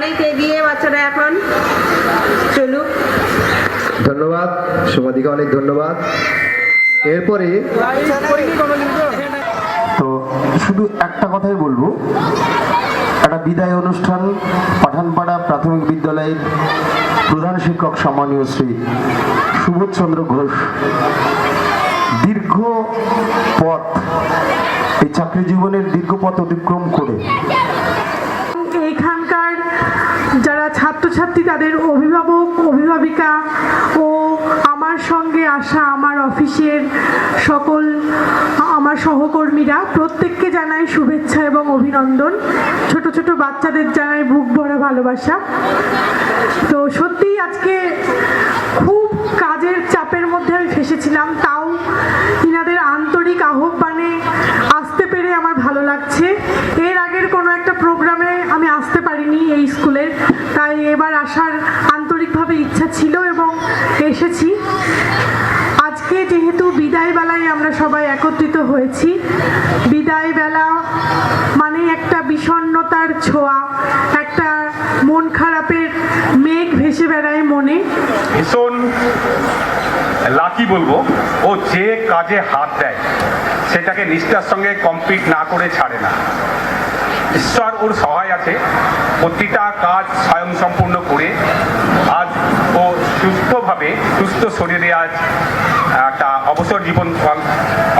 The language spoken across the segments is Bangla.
অনেক এগিয়ে বাচ্চারা এখন চলুক। ধন্যবাদ সুমাদিকে, অনেক ধন্যবাদ। এরপরে তো শুধু একটা কথাই বলবো, একটা বিদায় অনুষ্ঠান পাঠানপাড়া প্রাথমিক বিদ্যালয়ের প্রধান শিক্ষক সম্মানীয় শ্রী সুবোধচন্দ্র ঘোষ দীর্ঘ পথ, এই চাকরি জীবনের দীর্ঘ পথ অতিক্রম করে এখানকার যারা ছাত্রছাত্রী, তাদের অভিভাবক অভিভাবিকা ও আমার সঙ্গে আসা আমার অফিসের সকল আমার সহকর্মীরা প্রত্যেককে জানাই শুভেচ্ছা এবং অভিনন্দন। ছোট ছোট বাচ্চাদের জানাই বুক ভরা ভালোবাসা। তো সত্যিই আজকে খুব কাজের চাপের মধ্যে আমি ফেসেছিলাম, তাও ইনাদের আন্তরিক আহ্বানে আসতে পেরে আমার ভালো লাগছে। এর আগের কোনো একটা প্রোগ্রামে আমি আসতে পারিনি এই স্কুলের, তাই এবার আসার আন্তরিকভাবে ইচ্ছা ছিল এবং এসেছি। আজকে যেহেতু বিদায় বেলায় আমরা সবাই একত্রিত হয়েছি, বিদায় বেলা মানে একটা বিষণ্ণতার ছোঁয়া, একটা মন খারাপের মেঘ ভেসে বেড়ায় মনে। ভীষণ লাকি বলবো, ও যে কাজে হাত দেয় সেটাকে নিষ্ঠার সঙ্গে কমপ্লিট না করে ছাড়ে না। ঈশ্বর ওর সহায় আছে, প্রতিটা কাজ স্বয়ং সম্পূর্ণ করে আজ ও সুস্থভাবে সুস্থ শরীরে আজ একটা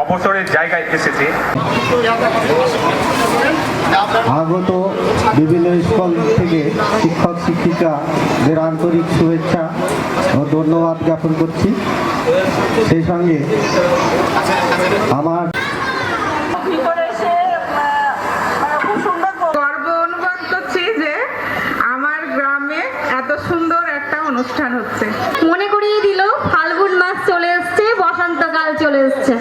অবসরের জায়গায় এসেছে। আগত বিভিন্ন স্কুল থেকে শিক্ষক শিক্ষিকাদের আন্তরিক শুভেচ্ছা ও ধন্যবাদ জ্ঞাপন করছি। সেই সঙ্গে আমার গর্ব অনুভব করছি যে আমার গ্রামে এত সুন্দর একটা অনুষ্ঠান হচ্ছে। মনে করিয়ে দিল ফাল্গুন মাস চলে এসছে, বসন্তকাল চলে এসছে।